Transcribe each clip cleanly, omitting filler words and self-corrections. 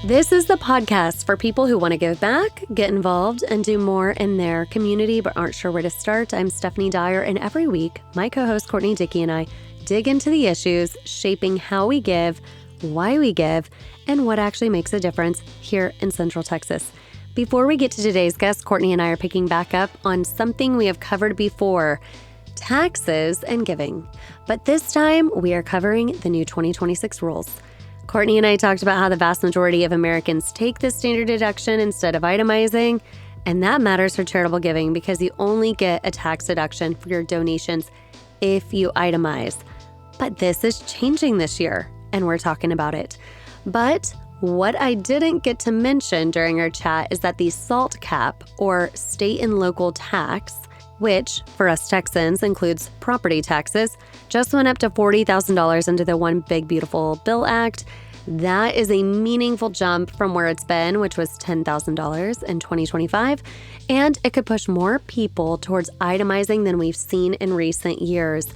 This is the podcast for people who want to give back, get involved, and do more in their community but aren't sure where to start. I'm Stephanie Dyer, and every week, my co-host Courtney Dickey and I dig into the issues shaping how we give, why we give, and what actually makes a difference here in Central Texas. Before we get to today's guest, Courtney and I are picking back up on something we have covered before, taxes and giving. But this time, we are covering the new 2026 rules. Courtney and I talked about how the vast majority of Americans take the standard deduction instead of itemizing, and that matters for charitable giving because you only get a tax deduction for your donations if you itemize. But this is changing this year, and we're talking about it. But what I didn't get to mention during our chat is that the SALT cap, or state and local tax, which for us Texans includes property taxes, just went up to $40,000 under the One Big Beautiful Bill Act. That is a meaningful jump from where it's been, which was $10,000 in 2025, and it could push more people towards itemizing than we've seen in recent years.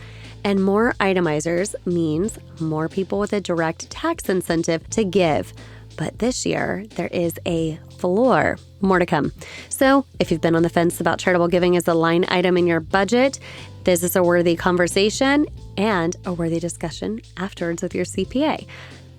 And more itemizers means more people with a direct tax incentive to give. But this year, there is a floor. More to come. So if you've been on the fence about charitable giving as a line item in your budget, this is a worthy conversation and a worthy discussion afterwards with your CPA.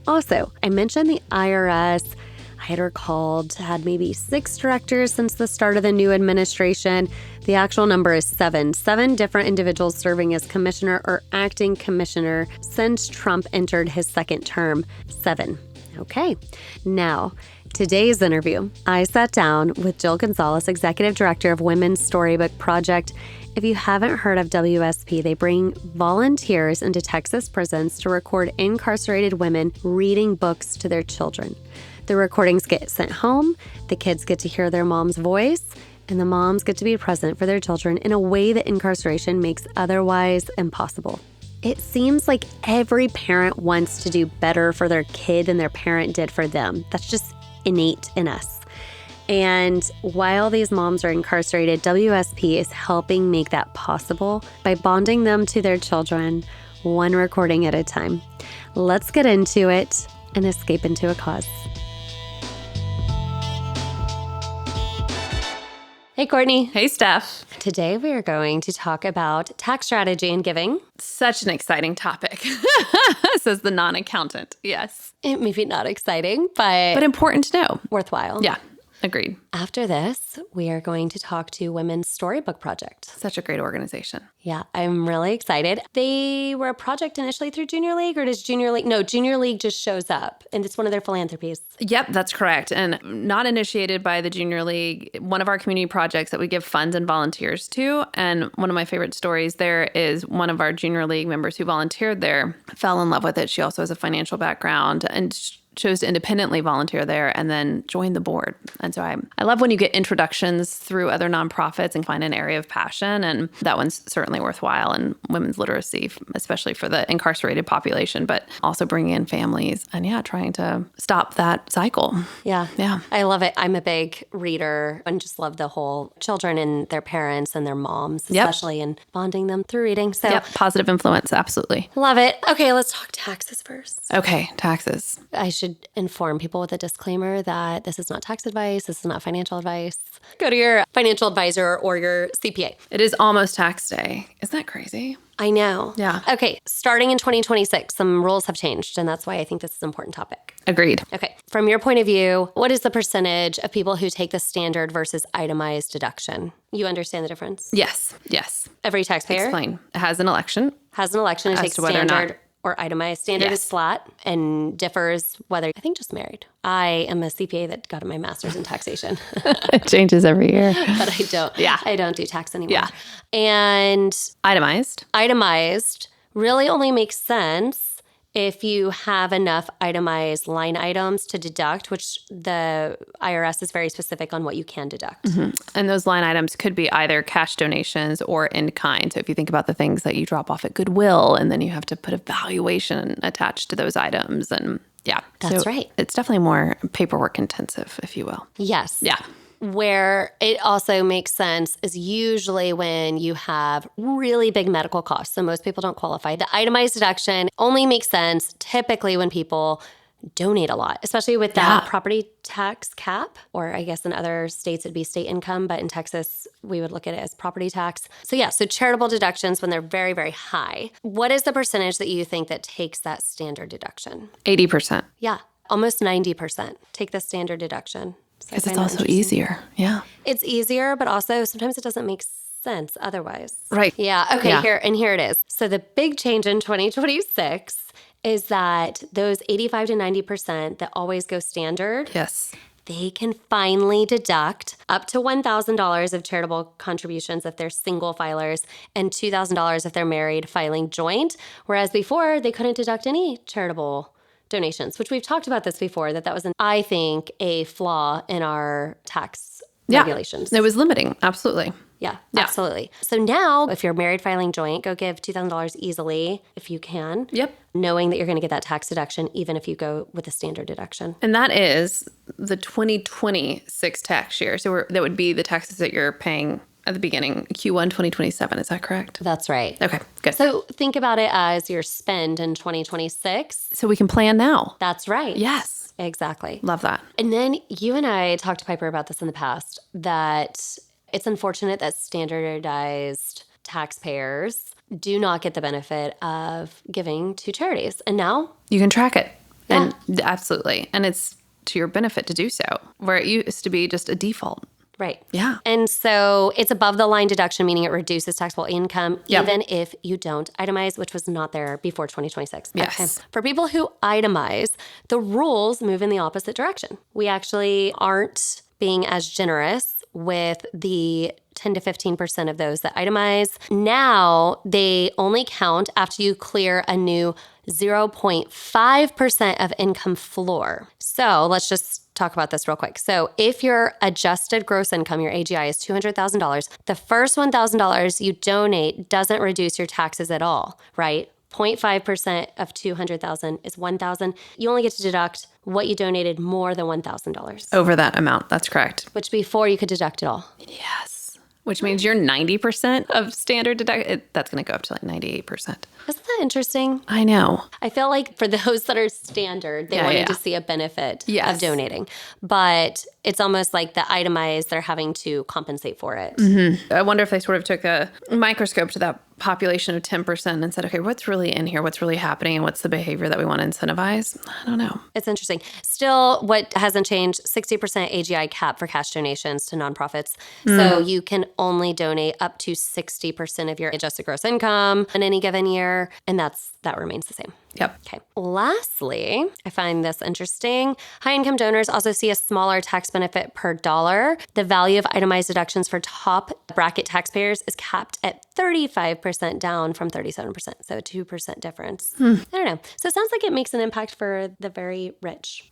Also, I mentioned the IRS. I had recalled had maybe 6 directors since the start of the new administration. The actual number is 7. 7 different individuals serving as commissioner or acting commissioner since Trump entered his second term. 7. Okay, now, today's interview, I sat down with Jill Gonzalez, Executive Director of Women's Storybook Project. If you haven't heard of WSP, they bring volunteers into Texas prisons to record incarcerated women reading books to their children. The recordings get sent home, the kids get to hear their mom's voice, and the moms get to be present for their children in a way that incarceration makes otherwise impossible. It seems like every parent wants to do better for their kid than their parent did for them. That's just innate in us. And while these moms are incarcerated, WSP is helping make that possible by bonding them to their children, one recording at a time. Let's get into it and escape into a cause. Hey, Courtney. Hey, Steph. Today we are going to talk about tax strategy and giving. Such an exciting topic, says the non-accountant. Yes. It may be not exciting, but important to know. Worthwhile. Yeah, agreed. After this, we are going to talk to Women's Storybook Project. Such a great organization. Yeah, I'm really excited. They were a project initially through Junior League, or does Junior League? No, Junior League just shows up, and it's one of their philanthropies. Yep, that's correct. And not initiated by the Junior League, one of our community projects that we give funds and volunteers to. And one of my favorite stories there is one of our Junior League members who volunteered there fell in love with it. She also has a financial background and chose to independently volunteer there and then join the board. And so I love when you get introductions through other nonprofits and find an area of passion. And that one's certainly worthwhile in women's literacy, especially for the incarcerated population, but also bringing in families and trying to stop that cycle. Yeah. Yeah. I love it. I'm a big reader and just love the whole children and their parents and their moms, especially, and bonding them through reading. So positive influence. Absolutely. Love it. Okay, let's talk taxes first. Okay, taxes. I should inform people with a disclaimer that this is not tax advice. This is not financial advice. Go to your financial advisor or your CPA. It is almost tax day. Isn't that crazy? I know. Yeah. Okay, starting in 2026, some rules have changed, and that's why I think this is an important topic. Agreed. Okay, from your point of view, what is the percentage of people who take the standard versus itemized deduction? You understand the difference? Yes. Every taxpayer Explain. It has an election. Has an election and As takes to whether or standard not. Or itemized. Standard is flat and differs whether, I think, just married. I am a CPA that got my master's in taxation. It changes every year. But I don't. Yeah. I don't do tax anymore. Yeah. And Itemized really only makes sense if you have enough itemized line items to deduct, which the IRS is very specific on what you can deduct. Mm-hmm. And those line items could be either cash donations or in kind. So if you think about the things that you drop off at Goodwill, and then you have to put a valuation attached to those items. And That's right. It's definitely more paperwork intensive, if you will. Yes. Yeah. Where it also makes sense is usually when you have really big medical costs. So most people don't qualify. The itemized deduction only makes sense typically when people donate a lot, especially with that property tax cap, or I guess in other states it'd be state income, but in Texas we would look at it as property tax. So charitable deductions when they're very, very high. What is the percentage that you think that takes that standard deduction? 80%. Yeah, almost 90% take the standard deduction. Because it's also easier. Yeah. It's easier, but also sometimes it doesn't make sense otherwise. Right. Yeah. Okay, here it is. So the big change in 2026 is that those 85 to 90% that always go standard, yes, they can finally deduct up to $1,000 of charitable contributions if they're single filers and $2,000 if they're married filing joint, whereas before they couldn't deduct any charitable donations, which we've talked about this before, that was, I think, a flaw in our tax regulations. It was limiting. Absolutely. Yeah, absolutely. So now, if you're married filing joint, go give $2,000 easily if you can. Yep. Knowing that you're going to get that tax deduction, even if you go with a standard deduction. And that is the 2026 tax year. So that would be the taxes that you're paying at the beginning, Q1 2027. Is that correct? That's right. Okay, good. So think about it as your spend in 2026. So we can plan now. That's right. Yes. Exactly. Love that. And then you and I talked to Piper about this in the past, that it's unfortunate that standardized taxpayers do not get the benefit of giving to charities. And now you can track it. Yeah. And absolutely. And it's to your benefit to do so, where it used to be just a default. Right. Yeah. And so it's above the line deduction, meaning it reduces taxable income, even if you don't itemize, which was not there before 2026. Yes. Okay. For people who itemize, the rules move in the opposite direction. We actually aren't being as generous with the 10 to 15% of those that itemize. Now they only count after you clear a new 0.5% of income floor. So let's just talk about this real quick. So if your adjusted gross income, your AGI, is $200,000, the first $1,000 you donate doesn't reduce your taxes at all, right? 0.5% of $200,000 is $1,000. You only get to deduct what you donated more than $1,000. Over that amount. That's correct. Which before you could deduct it all. Yes. Which means you're 90% of standard deduct. That's going to go up to like 98%. Isn't that interesting? I know. I feel like for those that are standard, they wanted to see a benefit of donating. But it's almost like the itemized, they're having to compensate for it. Mm-hmm. I wonder if they sort of took a microscope to that population of 10% and said, okay, what's really in here? What's really happening? And what's the behavior that we want to incentivize? I don't know. It's interesting. Still, what hasn't changed, 60% AGI cap for cash donations to nonprofits. So you can only donate up to 60% of your adjusted gross income in any given year. And that remains the same. Yep. Okay. Lastly, I find this interesting. High-income donors also see a smaller tax benefit per dollar. The value of itemized deductions for top bracket taxpayers is capped at 35% down from 37%. So a 2% difference. I don't know. So it sounds like it makes an impact for the very rich.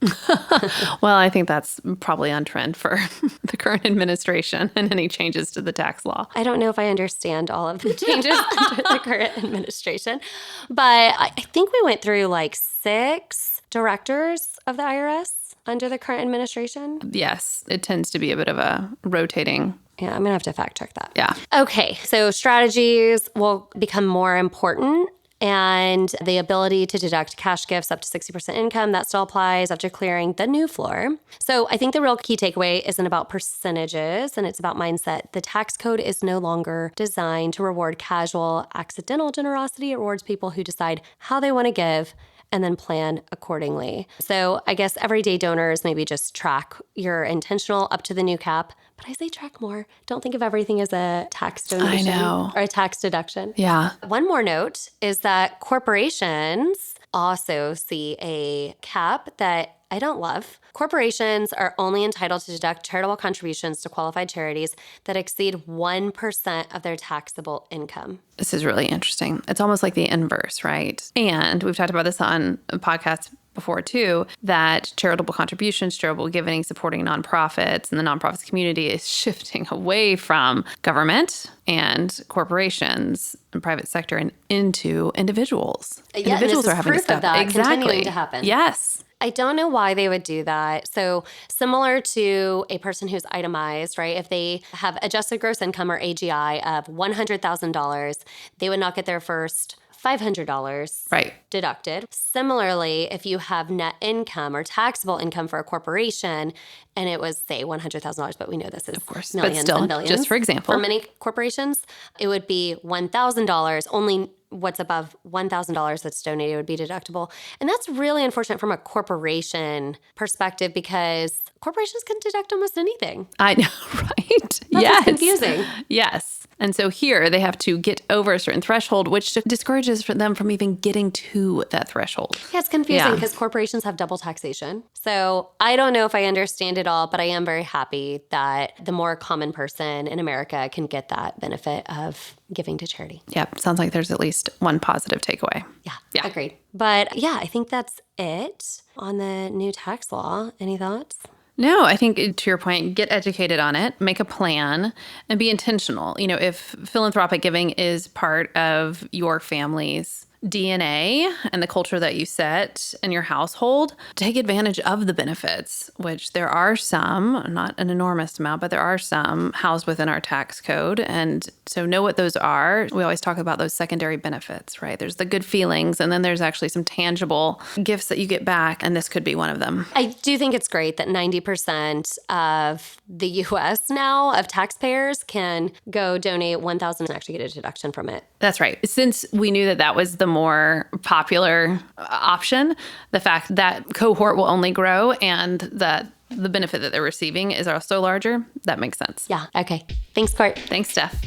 Well, I think that's probably on trend for the current administration and any changes to the tax law. I don't know if I understand all of the changes under the current administration, but I think we went through like 6 directors of the IRS under the current administration. Yes, it tends to be a bit of a rotating. Yeah, I'm going to have to fact check that. Yeah. Okay, so strategies will become more important. And the ability to deduct cash gifts up to 60% income, that still applies after clearing the new floor. So I think the real key takeaway isn't about percentages, and it's about mindset. The tax code is no longer designed to reward casual, accidental generosity. It rewards people who decide how they want to give and then plan accordingly. So I guess everyday donors maybe just track your intentional up to the new cap. But I say track more. Don't think of everything as a tax donation or a tax deduction. Yeah. One more note is that corporations also see a cap that I don't love. Corporations are only entitled to deduct charitable contributions to qualified charities that exceed 1% of their taxable income. This is really interesting. It's almost like the inverse, right? And we've talked about this on a podcast before too, that charitable contributions, charitable giving, supporting nonprofits and the nonprofits community is shifting away from government and corporations and private sector and into individuals. Individuals are having to step up. Continuing to happen. Yes. I don't know why they would do that. So similar to a person who's itemized, right? If they have adjusted gross income or AGI of $100,000, they would not get their first $500 Right. deducted. Similarly, if you have net income or taxable income for a corporation and it was, say, $100,000, but we know this is Of course, millions but still, and billions. just for example. For many corporations, it would be $1,000. Only what's above $1,000 that's donated would be deductible. And that's really unfortunate from a corporation perspective because corporations can deduct almost anything. I know, right? That's confusing. Yes. And so here they have to get over a certain threshold, which discourages them from even getting to that threshold. Yeah, it's confusing because corporations have double taxation. So I don't know if I understand it all, but I am very happy that the more common person in America can get that benefit of giving to charity. Yep. Sounds like there's at least one positive takeaway. Yeah, agreed. But yeah, I think that's it on the new tax law. Any thoughts? No, I think to your point, get educated on it, make a plan, and be intentional. You know, if philanthropic giving is part of your family's DNA and the culture that you set in your household, take advantage of the benefits, which there are some, not an enormous amount, but there are some housed within our tax code. And so know what those are. We always talk about those secondary benefits, right? There's the good feelings, and then there's actually some tangible gifts that you get back, and this could be one of them. I do think it's great that 90% of the U.S. now of taxpayers can go donate $1,000 and actually get a deduction from it. That's right. Since we knew that that was the more popular option, the fact that cohort will only grow and that the benefit that they're receiving is also larger, that makes sense. Yeah. Okay. Thanks, Court. Thanks, Steph.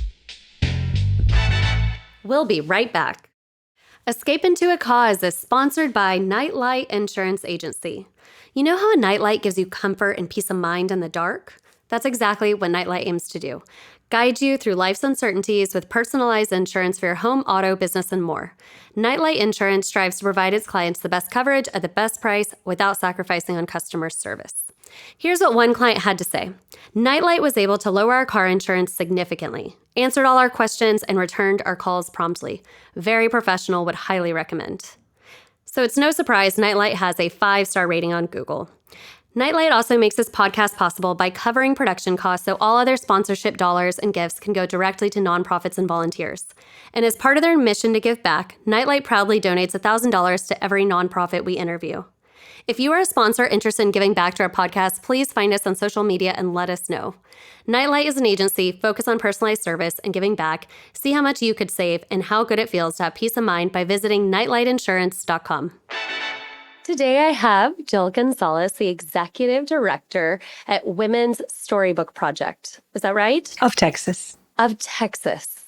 We'll be right back. Escape into a Cause is sponsored by Nightlight Insurance Agency. You know how a nightlight gives you comfort and peace of mind in the dark? That's exactly what Nightlight aims to do. Guide you through life's uncertainties with personalized insurance for your home, auto, business, and more. Nightlight Insurance strives to provide its clients the best coverage at the best price without sacrificing on customer service. Here's what one client had to say. Nightlight was able to lower our car insurance significantly, answered all our questions, and returned our calls promptly. Very professional, would highly recommend. So it's no surprise Nightlight has a 5-star rating on Google. Nightlight also makes this podcast possible by covering production costs so all other sponsorship dollars and gifts can go directly to nonprofits and volunteers. And as part of their mission to give back, Nightlight proudly donates $1,000 to every nonprofit we interview. If you are a sponsor interested in giving back to our podcast, please find us on social media and let us know. Nightlight is an agency focused on personalized service and giving back. See how much you could save and how good it feels to have peace of mind by visiting nightlightinsurance.com. Today I have Jill Gonzalez, the Executive Director at Women's Storybook Project. Is that right? Of Texas. Of Texas,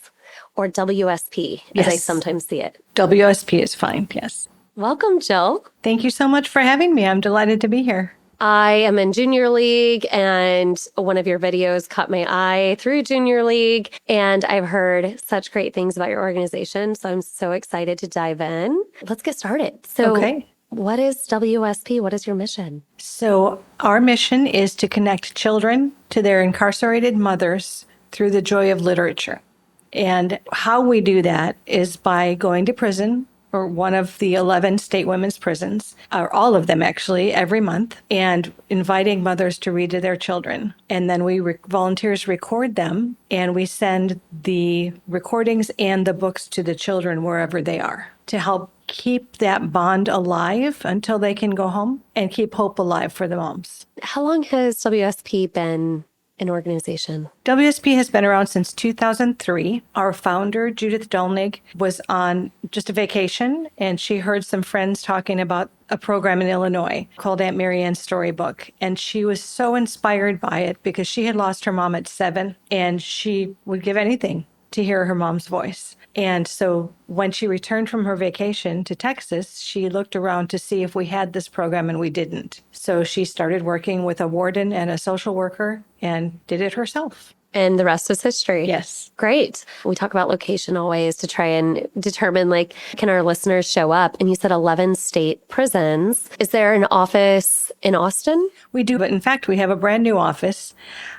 or WSP, as I sometimes see it. WSP is fine, yes. Welcome, Jill. Thank you so much for having me. I'm delighted to be here. I am in Junior League, and one of your videos caught my eye through Junior League, and I've heard such great things about your organization, so I'm so excited to dive in. Let's get started. So, what is WSP? What is your mission? So our mission is to connect children to their incarcerated mothers through the joy of literature. And how we do that is by going to prison, or one of the 11 state women's prisons, or all of them actually, every month, and inviting mothers to read to their children. And then volunteers record them, and we send the recordings and the books to the children wherever they are to help keep that bond alive until they can go home and keep hope alive for the moms. How long has WSP been an organization? WSP has been around since 2003. Our founder, Judith Dolnig, was on just a vacation, and she heard some friends talking about a program in Illinois called Aunt Marianne's Storybook. And she was so inspired by it because she had lost her mom at 7, and she would give anything to hear her mom's voice. And so when she returned from her vacation to Texas, she looked around to see if we had this program, and we didn't. So she started working with a warden and a social worker and did it herself. And the rest is history. Yes. Great. We talk about location always to try and determine, like, can our listeners show up? And you said 11 state prisons. Is there an office in Austin? We do, but in fact, we have a brand new office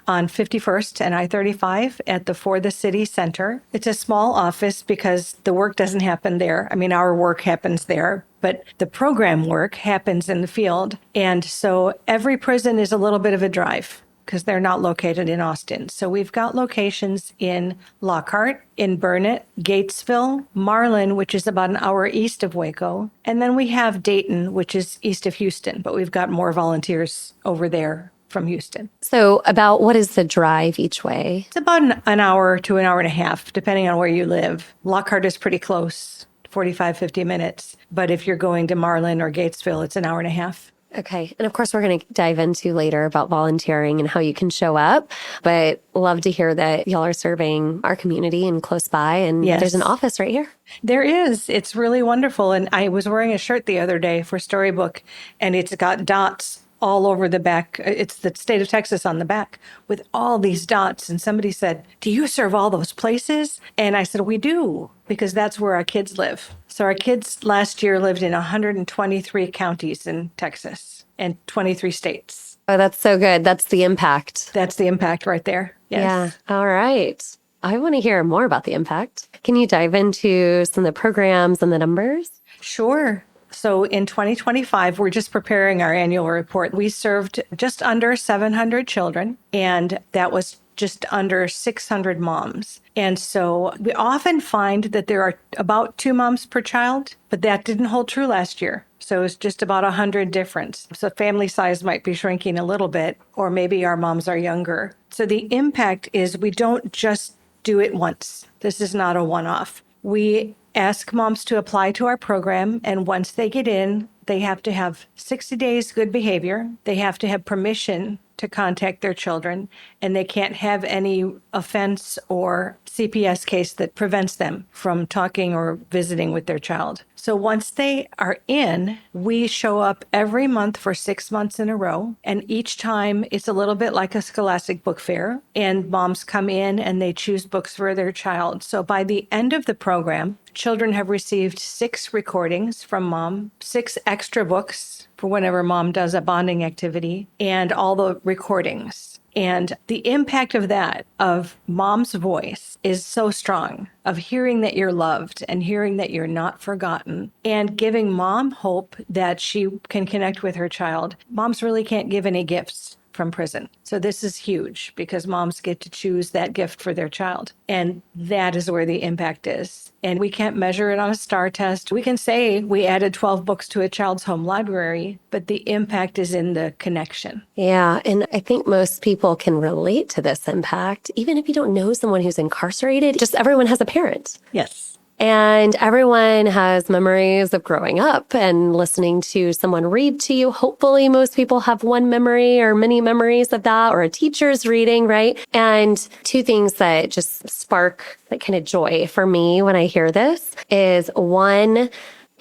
on 51st and I-35 at the For the City Center. It's a small office because the work doesn't happen there. I mean, our work happens there, but the program work happens in the field. And so every prison is a little bit of a drive, because they're not located in Austin. So we've got locations in Lockhart, in Burnett, Gatesville, Marlin, which is about an hour east of Waco. And then we have Dayton, which is east of Houston, but we've got more volunteers over there from Houston. So about what is the drive each way? It's about an hour to an hour and a half, depending on where you live. Lockhart is pretty close, 45, 50 minutes. But if you're going to Marlin or Gatesville, it's an hour and a half. Okay. And of course, we're going to dive into later about volunteering and how you can show up. But love to hear that y'all are serving our community and close by. And Yes. there's an office right here. There is. It's really wonderful. And I was wearing a shirt the other day for Storybook, and it's got dots all over the back. It's the state of Texas on the back with all these dots. And somebody said, "Do you serve all those places?" And I said, "We do, because that's where our kids live." So our kids last year lived in 123 counties in Texas and 23 states. Oh, that's so good. That's the impact. That's the impact right there. Yes. Yeah. All right. I want to hear more about the impact. Can you dive into some of the programs and the numbers? Sure. So in 2025, we're just preparing our annual report. We served just under 700 children, and that was just under 600 moms. And so we often find that there are about 2 moms per child, but that didn't hold true last year. So it's just about 100 difference. So family size might be shrinking a little bit, or maybe our moms are younger. So the impact is we don't just do it once. This is not a one-off. We ask moms to apply to our program, and once they get in, they have to have 60 days good behavior. They have to have permission to contact their children, and they can't have any offense or CPS case that prevents them from talking or visiting with their child. So once they are in, we show up every month for 6 months in a row. And each time it's a little bit like a Scholastic book fair. And moms come in and they choose books for their child. So by the end of the program, children have received 6 recordings from mom, 6 extra books for whenever mom does a bonding activity, and all the recordings. And the impact of that, of mom's voice, is so strong, of hearing that you're loved and hearing that you're not forgotten, and giving mom hope that she can connect with her child. Moms really can't give any gifts from prison. So this is huge because moms get to choose that gift for their child. And that is where the impact is. And we can't measure it on a STAR test. We can say we added 12 books to a child's home library, but the impact is in the connection. Yeah. And I think most people can relate to this impact, even if you don't know someone who's incarcerated. Just everyone has a parent. Yes. And everyone has memories of growing up and listening to someone read to you. Hopefully, most people have one memory or many memories of that, or a teacher's reading, right? And 2 things that just spark that kind of joy for me when I hear this is, one,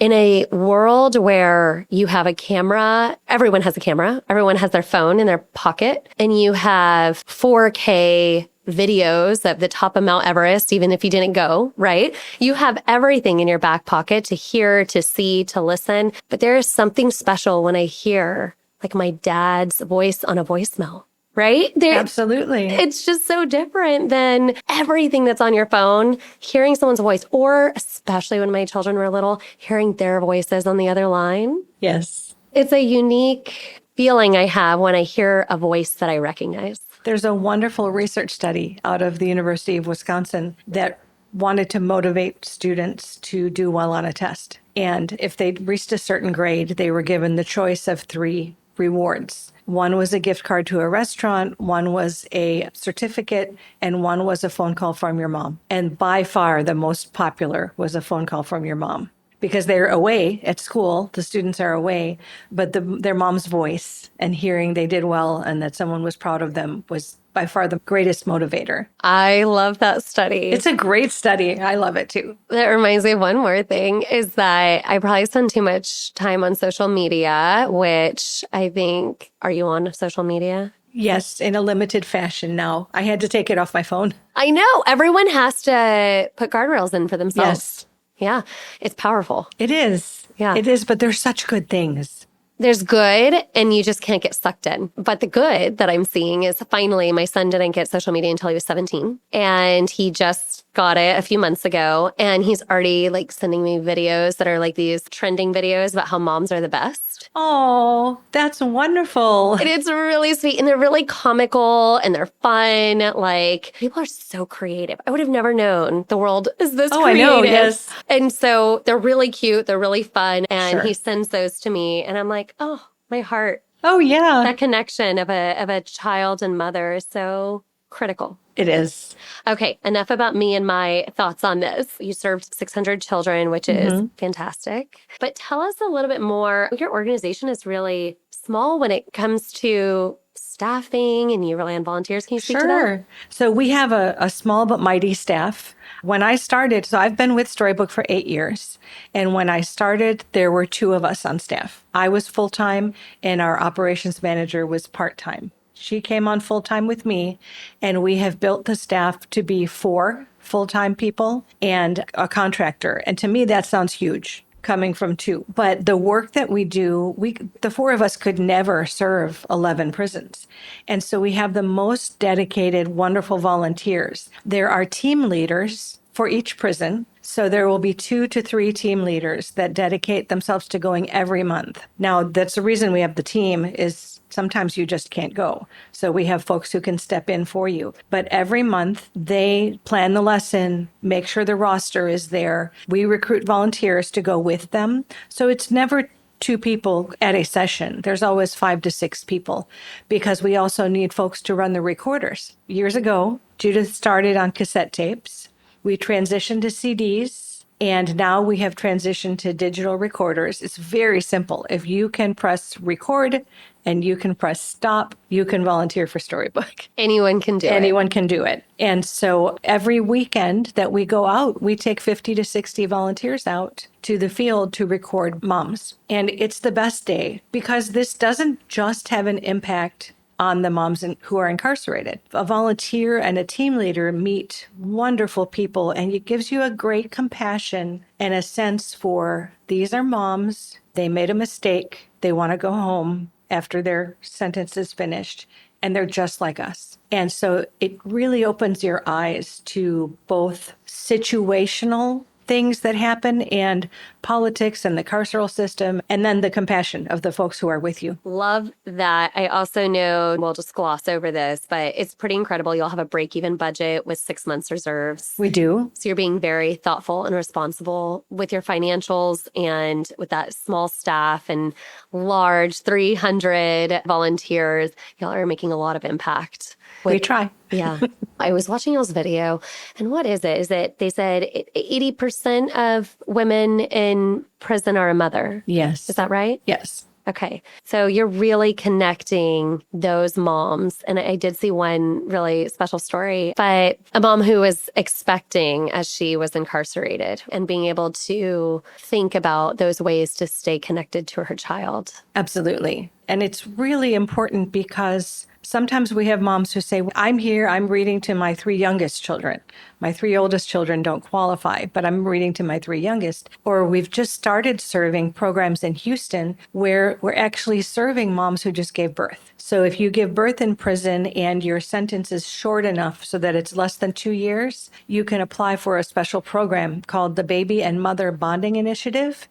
in a world where you have a camera, everyone has a camera, everyone has their phone in their pocket, and you have 4K videos of the top of Mount Everest, even if you didn't go, right? You have everything in your back pocket to hear, to see, to listen. But there is something special when I hear like my dad's voice on a voicemail, right? Absolutely. It's just so different than everything that's on your phone, hearing someone's voice, or especially when my children were little, hearing their voices on the other line. Yes. It's a unique feeling I have when I hear a voice that I recognize. There's a wonderful research study out of the University of Wisconsin that wanted to motivate students to do well on a test. And if they reached a certain grade, they were given the choice of 3 rewards. One was a gift card to a restaurant, one was a certificate, and one was a phone call from your mom. And by far the most popular was a phone call from your mom. Because they're away at school, the students are away, but their mom's voice and hearing they did well and that someone was proud of them was by far the greatest motivator. I love that study. It's a great study. I love it too. That reminds me of one more thing is that I probably spend too much time on social media, which I think, are you on social media? Yes, in a limited fashion now. I had to take it off my phone. I know. Everyone has to put guardrails in for themselves. Yes. Yeah. It's powerful. It is. Yeah. It is, but there's such good things. There's good and you just can't get sucked in. But the good that I'm seeing is finally my son didn't get social media until he was 17. And he just got it a few months ago, and he's already like sending me videos that are like these trending videos about how moms are the best. Oh, that's wonderful. And it's really sweet, and they're really comical, and they're fun. Like, people are so creative. I would have never known the world is this Oh, creative. I know, yes. And so they're really cute. They're really fun. And Sure. he sends those to me, and I'm like, oh, my heart. Oh, yeah. That connection of a child and mother is so critical. It is. Okay, enough about me and my thoughts on this. You served 600 children, which is fantastic. But tell us a little bit more. Your organization is really small when it comes to staffing, and you rely on volunteers. Can you speak to that? Sure. So we have a small but mighty staff. When I started, so I've been with Storybook for 8 years. And when I started, there were 2 of us on staff. I was full-time and our operations manager was part-time. She came on full-time with me, and we have built the staff to be 4 full-time people and a contractor. And to me, that sounds huge, coming from 2. But the work that we do, the 4 of us could never serve 11 prisons. And so we have the most dedicated, wonderful volunteers. There are team leaders for each prison. So there will be 2 to 3 team leaders that dedicate themselves to going every month. Now, that's the reason we have the team is sometimes you just can't go. So we have folks who can step in for you. But every month they plan the lesson, make sure the roster is there. We recruit volunteers to go with them. So it's never 2 people at a session. There's always 5 to 6 people because we also need folks to run the recorders. Years ago, Judith started on cassette tapes. We transitioned to CDs, and now we have transitioned to digital recorders. It's very simple. If you can press record and you can press stop, you can volunteer for Storybook. Anyone can do it. Anyone can do it. And so every weekend that we go out, we take 50 to 60 volunteers out to the field to record moms. And it's the best day because this doesn't just have an impact on the moms who are incarcerated. A volunteer and a team leader meet wonderful people, and it gives you a great compassion and a sense for these are moms. They made a mistake. They want to go home after their sentence is finished, and they're just like us. And so it really opens your eyes to both situational things that happen and politics and the carceral system, and then the compassion of the folks who are with you. Love that. I also know, we'll just gloss over this, but it's pretty incredible. You'll have a break-even budget with 6 months reserves. We do. So you're being very thoughtful and responsible with your financials, and with that small staff and large 300 volunteers, y'all are making a lot of impact. We try. Yeah. I was watching y'all's video, and what is it? Is it, they said 80% of women in prison are a mother. Yes. Is that right? Yes. Okay. So you're really connecting those moms. And I did see one really special story, but a mom who was expecting as she was incarcerated and being able to think about those ways to stay connected to her child. Absolutely. And it's really important because sometimes we have moms who say, I'm here, I'm reading to my 3 youngest children. My 3 oldest children don't qualify, but I'm reading to my 3 youngest. Or we've just started serving programs in Houston where we're actually serving moms who just gave birth. So if you give birth in prison and your sentence is short enough so that it's less than 2 years, you can apply for a special program called the Baby and Mother Bonding Initiative.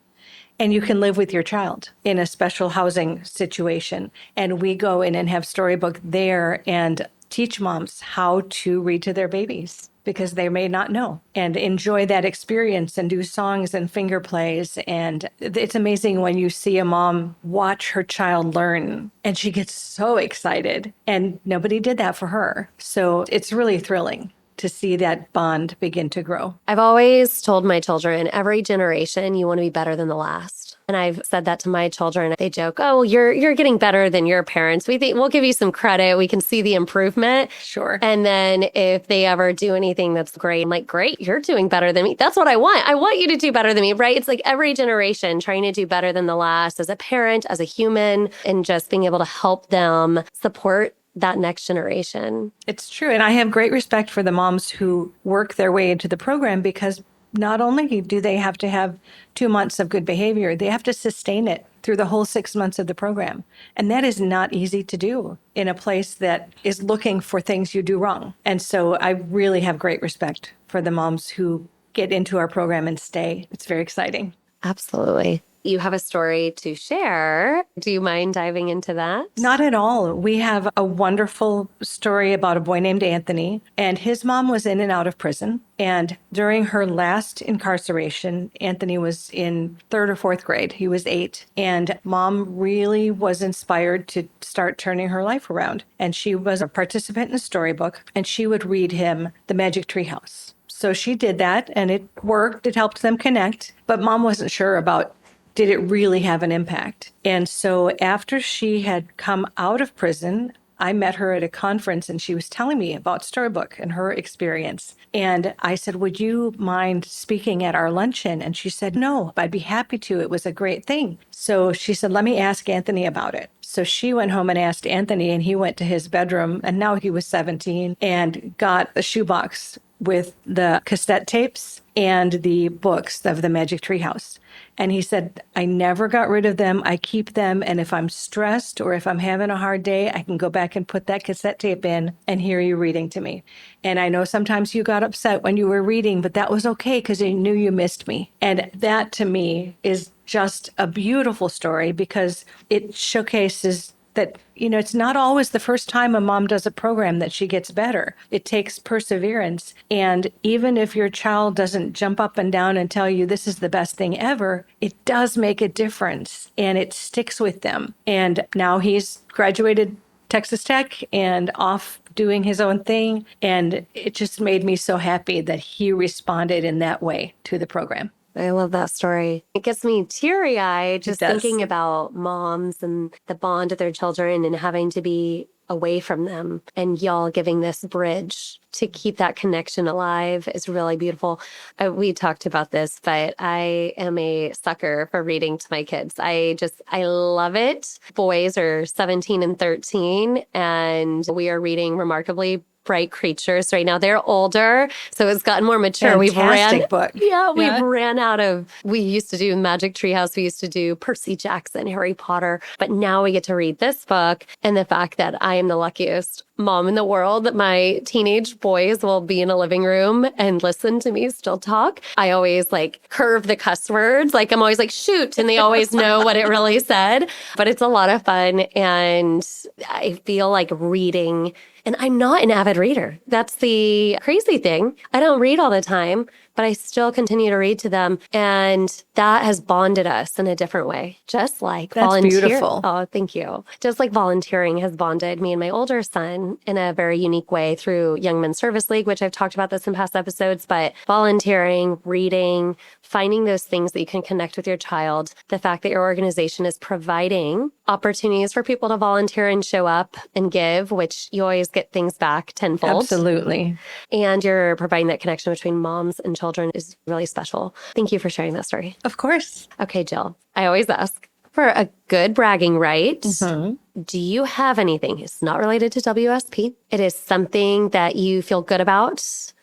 And you can live with your child in a special housing situation. And we go in and have Storybook there and teach moms how to read to their babies because they may not know, and enjoy that experience and do songs and finger plays. And it's amazing when you see a mom watch her child learn and she gets so excited, and nobody did that for her. So it's really thrilling to see that bond begin to grow. I've always told my children, every generation, you want to be better than the last. And I've said that to my children. They joke, oh, well, you're getting better than your parents. We think we'll give you some credit. We can see the improvement. Sure. And then if they ever do anything that's great, I'm like, great, you're doing better than me. That's what I want. I want you to do better than me, right? It's like every generation trying to do better than the last as a parent, as a human, and just being able to help them support that next generation. It's true. And I have great respect for the moms who work their way into the program because not only do they have to have 2 months of good behavior, they have to sustain it through the whole 6 months of the program. And that is not easy to do in a place that is looking for things you do wrong. And so I really have great respect for the moms who get into our program and stay. It's very exciting. Absolutely. You have a story to share. Do you mind diving into that? Not at all. We have a wonderful story about a boy named Anthony, and his mom was in and out of prison. And during her last incarceration, Anthony was in 3rd or 4th grade. He was 8. And mom really was inspired to start turning her life around. And she was a participant in a storybook, and she would read him The Magic Tree House. So she did that, and it worked. It helped them connect. But mom wasn't sure about, did it really have an impact? And so after she had come out of prison, I met her at a conference, and she was telling me about Storybook and her experience. And I said, would you mind speaking at our luncheon? And she said, no, I'd be happy to. It was a great thing. So she said, let me ask Anthony about it. So she went home and asked Anthony, and he went to his bedroom, and now he was 17, and got a shoebox with the cassette tapes and the books of the Magic Tree House. And he said, I never got rid of them. I keep them. And if I'm stressed or if I'm having a hard day, I can go back and put that cassette tape in and hear you reading to me. And I know sometimes you got upset when you were reading, but that was okay because I knew you missed me. And that to me is just a beautiful story because it showcases that, it's not always the first time a mom does a program that she gets better. It takes perseverance. And even if your child doesn't jump up and down and tell you this is the best thing ever, it does make a difference and it sticks with them. And now he's graduated Texas Tech and off doing his own thing. And it just made me so happy that he responded in that way to the program. I love that story. It gets me teary-eyed just It does. thinking about moms and the bond of their children and having to be away from them. And y'all giving this bridge to keep that connection alive is really beautiful. We talked about this, but I am a sucker for reading to my kids. I love it. Boys are 17 and 13, and we are reading remarkably bright creatures right now. They're older, so it's gotten more mature. Fantastic book. We've ran out of, we used to do Magic Treehouse, we used to do Percy Jackson, Harry Potter, but now we get to read this book. And the fact that I am the luckiest mom in the world, that my teenage boys will be in a living room and listen to me still talk. I always curve the cuss words. I'm always shoot, and they always know what it really said. But it's a lot of fun. And I feel like reading, and I'm not an avid reader. That's the crazy thing. I don't read all the time, but I still continue to read to them. And that has bonded us in a different way. Just like volunteering. Beautiful. Oh, thank you. Just like volunteering has bonded me and my older son in a very unique way through Young Men's Service League, which I've talked about this in past episodes, but volunteering, reading, finding those things that you can connect with your child. The fact that your organization is providing opportunities for people to volunteer and show up and give, which you always get things back tenfold. Absolutely. And you're providing that connection between moms and children is really special. Thank you for sharing that story. Of course. Okay, Jill, I always ask for a good bragging right. Mm-hmm. Do you have anything? It's not related to WSP. It is something that you feel good about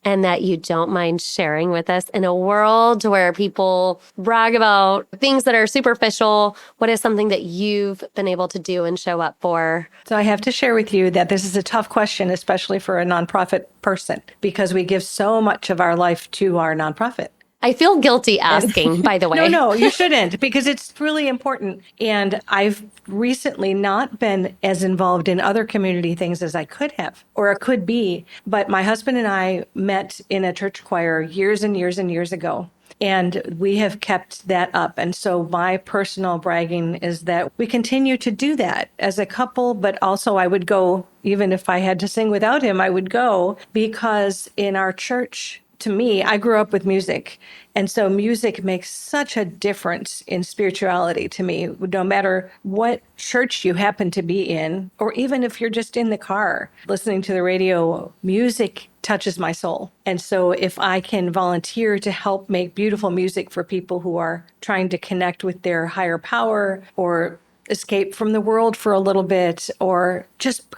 and that you don't mind sharing with us in a world where people brag about things that are superficial. What is something that you've been able to do and show up for? So I have to share with you that this is a tough question, especially for a nonprofit person, because we give so much of our life to our nonprofit. I feel guilty asking, by the way. No, you shouldn't, because it's really important. And I've recently not been as involved in other community things as I could have, or could be. But my husband and I met in a church choir years and years and years ago. And we have kept that up. And so my personal bragging is that we continue to do that as a couple, but also I would go, even if I had to sing without him, I would go, because in our church, to me, I grew up with music. And so music makes such a difference in spirituality to me, no matter what church you happen to be in, or even if you're just in the car listening to the radio, music touches my soul. And so if I can volunteer to help make beautiful music for people who are trying to connect with their higher power or escape from the world for a little bit, or just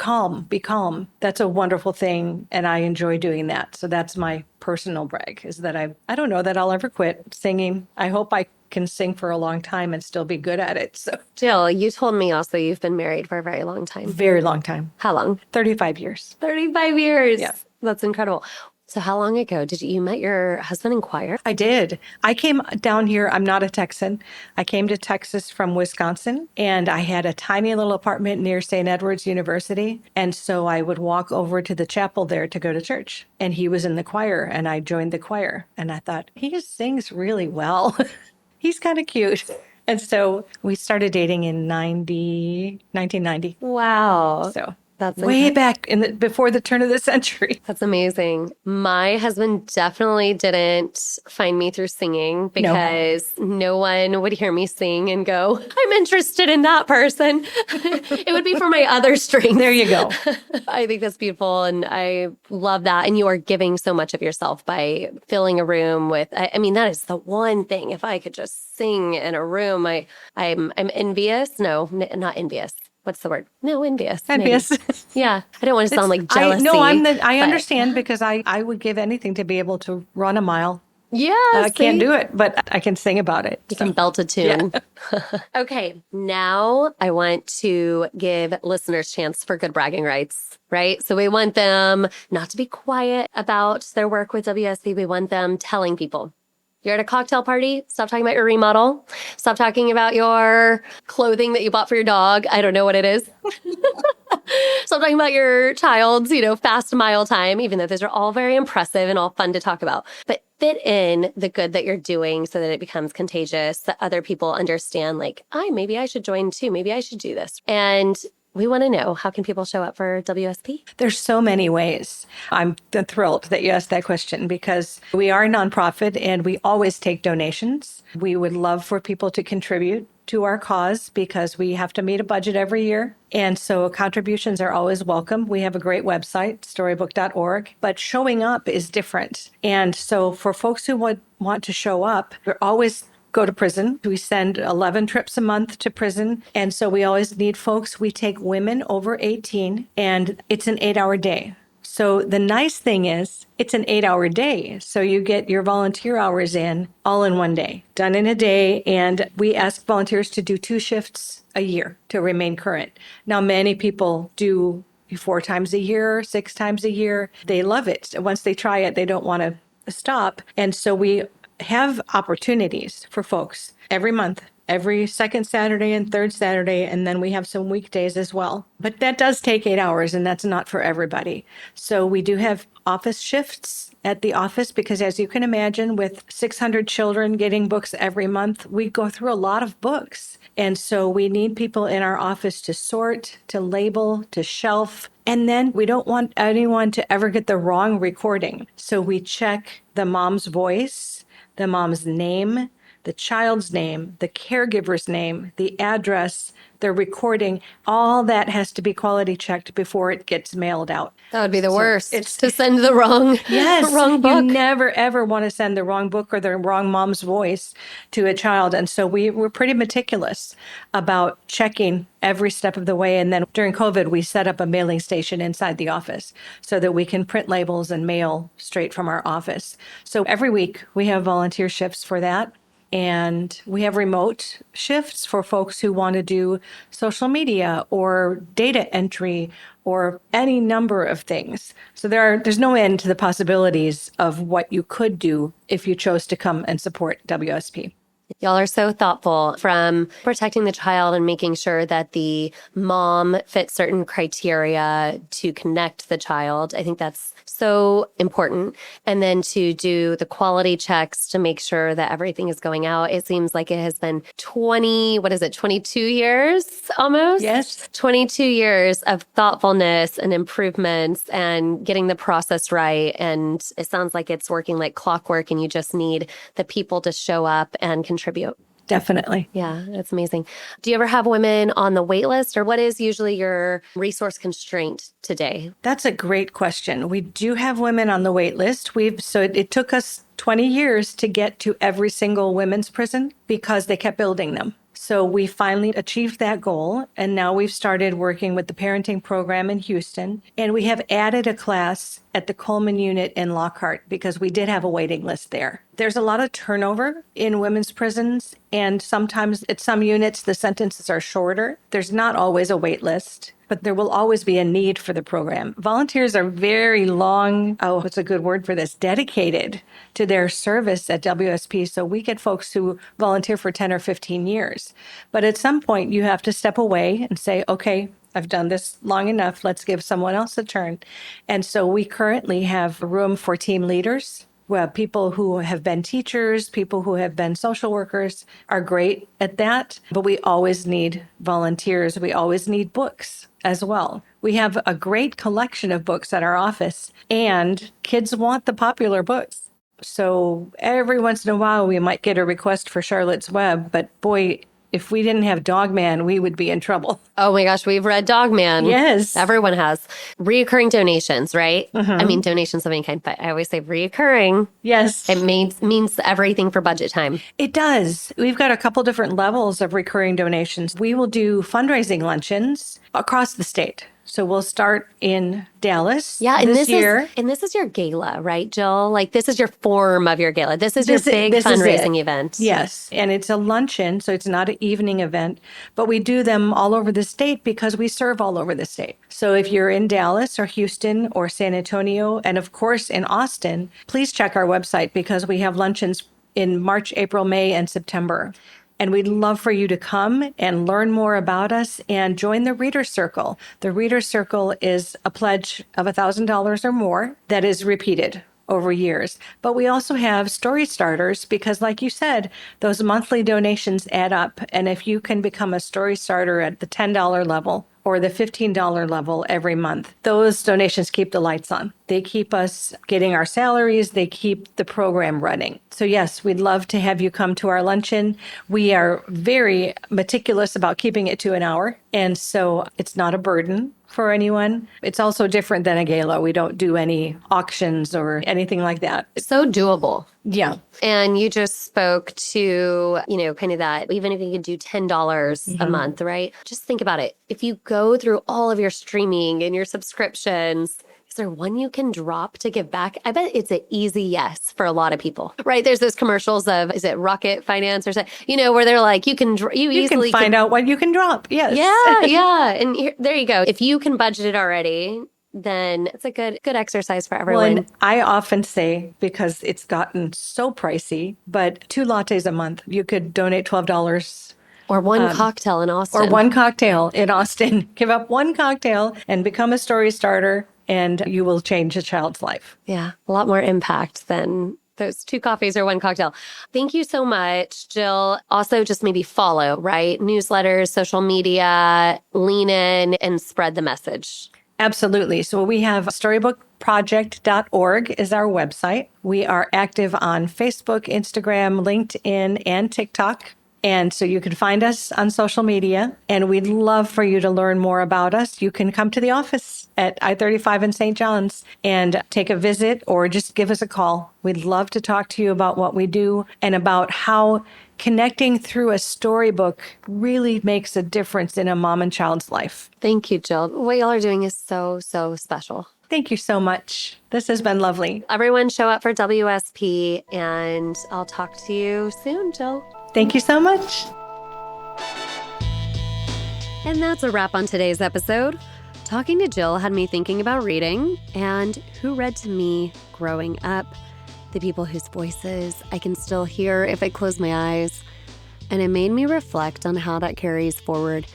be calm. That's a wonderful thing. And I enjoy doing that. So that's my personal brag, is that I don't know that I'll ever quit singing. I hope I can sing for a long time and still be good at it. So Jill, you told me also you've been married for a very long time. very long time. How long? 35 years. 35 years. Yeah. That's incredible. So how long ago did you met your husband in choir? I did. I came down here. I'm not a Texan. I came to Texas from Wisconsin, and I had a tiny little apartment near St. Edward's University. And so I would walk over to the chapel there to go to church. And he was in the choir, and I joined the choir. And I thought, he just sings really well. He's kind of cute. And so we started dating in 1990. Wow. So That's way back before the turn of the century. That's amazing. My husband definitely didn't find me through singing, because no one would hear me sing and go, I'm interested in that person. It would be for my other strengths. There you go. I think that's beautiful. And I love that. And you are giving so much of yourself by filling a room with, I mean, that is the one thing. If I could just sing in a room, I'm envious. No, not envious. What's the word? No, envious. Envious. Maybe. Yeah. I don't want to sound like jealousy. I understand, because I would give anything to be able to run a mile. Yeah. I can't do it, but I can sing about it. You can belt a tune. Yeah. Okay. Now I want to give listeners chance for good bragging rights, right? So we want them not to be quiet about their work with WSP. We want them telling people. You're at a cocktail party, stop talking about your remodel. Stop talking about your clothing that you bought for your dog. I don't know what it is. Stop talking about your child's, fast mile time, even though those are all very impressive and all fun to talk about. But fit in the good that you're doing so that it becomes contagious, that other people understand, like, maybe I should join too. Maybe I should do this. And we want to know, how can people show up for WSP? There's so many ways. I'm thrilled that you asked that question, because we are a nonprofit and we always take donations. We would love for people to contribute to our cause, because we have to meet a budget every year. And so contributions are always welcome. We have a great website, storybook.org, but showing up is different. And so for folks who would want to show up, we're always go to prison. We send 11 trips a month to prison. And so we always need folks. We take women over 18, and it's an 8-hour day. So the nice thing is it's an 8-hour day. So you get your volunteer hours in all in one day, done in a day. And we ask volunteers to do 2 shifts a year to remain current. Now, many people do 4 times a year, 6 times a year. They love it. Once they try it, they don't want to stop. And so we have opportunities for folks every month, every second Saturday and third Saturday, and then we have some weekdays as well. But that does take 8 hours, and that's not for everybody. So we do have office shifts at the office, because as you can imagine, with 600 children getting books every month, we go through a lot of books. And so we need people in our office to sort, to label, to shelf. And then we don't want anyone to ever get the wrong recording. So we check the mom's voice, the mom's name, the child's name, the caregiver's name, the address, the recording. All that has to be quality checked before it gets mailed out. That would be the worst. It's to send the wrong, wrong book. You never, ever want to send the wrong book or the wrong mom's voice to a child. And so we're pretty meticulous about checking every step of the way. And then during COVID, we set up a mailing station inside the office so that we can print labels and mail straight from our office. So every week we have volunteer shifts for that. And we have remote shifts for folks who want to do social media or data entry or any number of things. So there's no end to the possibilities of what you could do if you chose to come and support WSP. Y'all are so thoughtful, from protecting the child and making sure that the mom fits certain criteria to connect the child. I think that's so important. And then to do the quality checks to make sure that everything is going out. It seems like it has been 22 years almost? Yes. 22 years of thoughtfulness and improvements and getting the process right. And it sounds like it's working like clockwork, and you just need the people to show up and contribute. Definitely. Yeah, that's amazing. Do you ever have women on the wait list, or what is usually your resource constraint today? That's a great question. We do have women on the wait list. So it took us 20 years to get to every single women's prison because they kept building them. So we finally achieved that goal, and now we've started working with the parenting program in Houston, and we have added a class at the Coleman unit in Lockhart because we did have a waiting list there. There's a lot of turnover in women's prisons, and sometimes at some units the sentences are shorter. There's not always a wait list, but there will always be a need for the program. Volunteers are very what's a good word for this, dedicated to their service at WSP. So we get folks who volunteer for 10 or 15 years. But at some point you have to step away and say, okay, I've done this long enough. Let's give someone else a turn. And so we currently have room for team leaders. Well, people who have been teachers, people who have been social workers are great at that. But we always need volunteers. We always need books as well. We have a great collection of books at our office, and kids want the popular books. So every once in a while, we might get a request for Charlotte's Web, but boy, if we didn't have Dogman, we would be in trouble. Oh my gosh, we've read Dogman. Yes. Everyone has. Reoccurring donations, right? I mean, donations of any kind, but I always say reoccurring. Yes. It means everything for budget time. It does. We've got a couple different levels of recurring donations. We will do fundraising luncheons across the state. So we'll start in Dallas this year. This is your gala, right, Jill? Like, this is your form of your gala. This is your big fundraising event. Yes. And it's a luncheon, so it's not an evening event. But we do them all over the state because we serve all over the state. So if you're in Dallas or Houston or San Antonio, and of course in Austin, please check our website because we have luncheons in March, April, May, and September. And we'd love for you to come and learn more about us and join the Reader's Circle. The Reader's Circle is a pledge of $1,000 or more that is repeated over years. But we also have story starters because, like you said, those monthly donations add up. And if you can become a story starter at the $10 level or the $15 level every month, those donations keep the lights on. They keep us getting our salaries. They keep the program running. So yes, we'd love to have you come to our luncheon. We are very meticulous about keeping it to an hour. And so it's not a burden for anyone. It's also different than a gala. We don't do any auctions or anything like that. So doable. Yeah. And you just spoke to, kind of that, even if you could do $10 a month, right? Just think about it. If you go through all of your streaming and your subscriptions, is there one you can drop to give back? I bet it's an easy yes for a lot of people, right? There's those commercials of, is it Rocket Finance or something, where they're like, you can find out what you can drop. Yes. Yeah. And there you go. If you can budget it already, then it's a good exercise for everyone. Well, and I often say, because it's gotten so pricey, but 2 lattes a month, you could donate $12. Or one cocktail in Austin. Or one cocktail in Austin. Give up one cocktail and become a story starter, and you will change a child's life. Yeah, a lot more impact than those 2 coffees or one cocktail. Thank you so much, Jill. Also, just maybe follow, right? Newsletters, social media, lean in and spread the message. Absolutely. So we have storybookproject.org is our website. We are active on Facebook, Instagram, LinkedIn, and TikTok. And so you can find us on social media, and we'd love for you to learn more about us. You can come to the office at I-35 in St. John's and take a visit or just give us a call. We'd love to talk to you about what we do and about how connecting through a storybook really makes a difference in a mom and child's life. Thank you, Jill. What y'all are doing is so, so special. Thank you so much. This has been lovely. Everyone show up for WSP, and I'll talk to you soon, Jill. Thank you so much. And that's a wrap on today's episode. Talking to Jill had me thinking about reading and who read to me growing up, the people whose voices I can still hear if I close my eyes. And it made me reflect on how that carries forward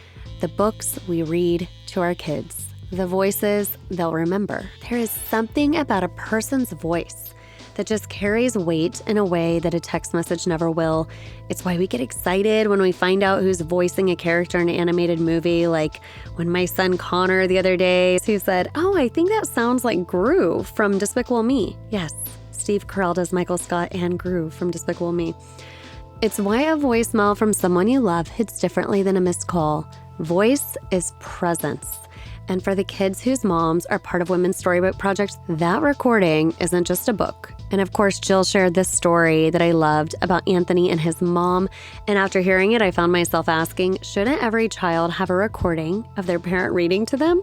the books we read to our kids, the voices they'll remember. There is something about a person's voice that just carries weight in a way that a text message never will. It's why we get excited when we find out who's voicing a character in an animated movie, like when my son Connor the other day, who said, "Oh, I think that sounds like Gru from Despicable Me." Yes, Steve Carell does Michael Scott and Gru from Despicable Me. It's why a voicemail from someone you love hits differently than a missed call. Voice is presence. And for the kids whose moms are part of Women's Storybook Project, that recording isn't just a book. And of course, Jill shared this story that I loved about Anthony and his mom. And after hearing it, I found myself asking, shouldn't every child have a recording of their parent reading to them?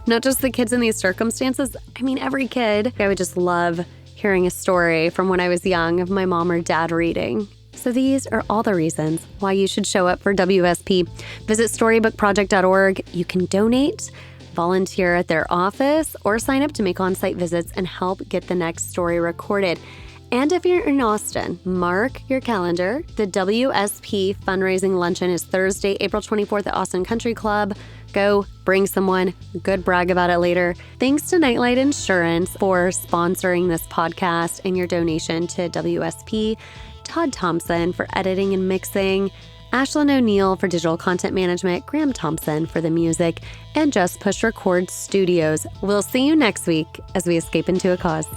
Not just the kids in these circumstances. I mean, every kid. I would just love hearing a story from when I was young of my mom or dad reading. So these are all the reasons why you should show up for WSP. Visit storybookproject.org. You can donate, volunteer at their office, or sign up to make on-site visits and help get the next story recorded. And if you're in Austin, mark your calendar. The WSP fundraising luncheon is Thursday, April 24th at Austin Country Club. Go, bring someone, good brag about it later. Thanks to Nightlight Insurance for sponsoring this podcast and your donation to WSP. Todd Thompson for editing and mixing, Ashlyn O'Neill for digital content management, Graham Thompson for the music, and Just Push Record Studios. We'll see you next week as we escape into a cause.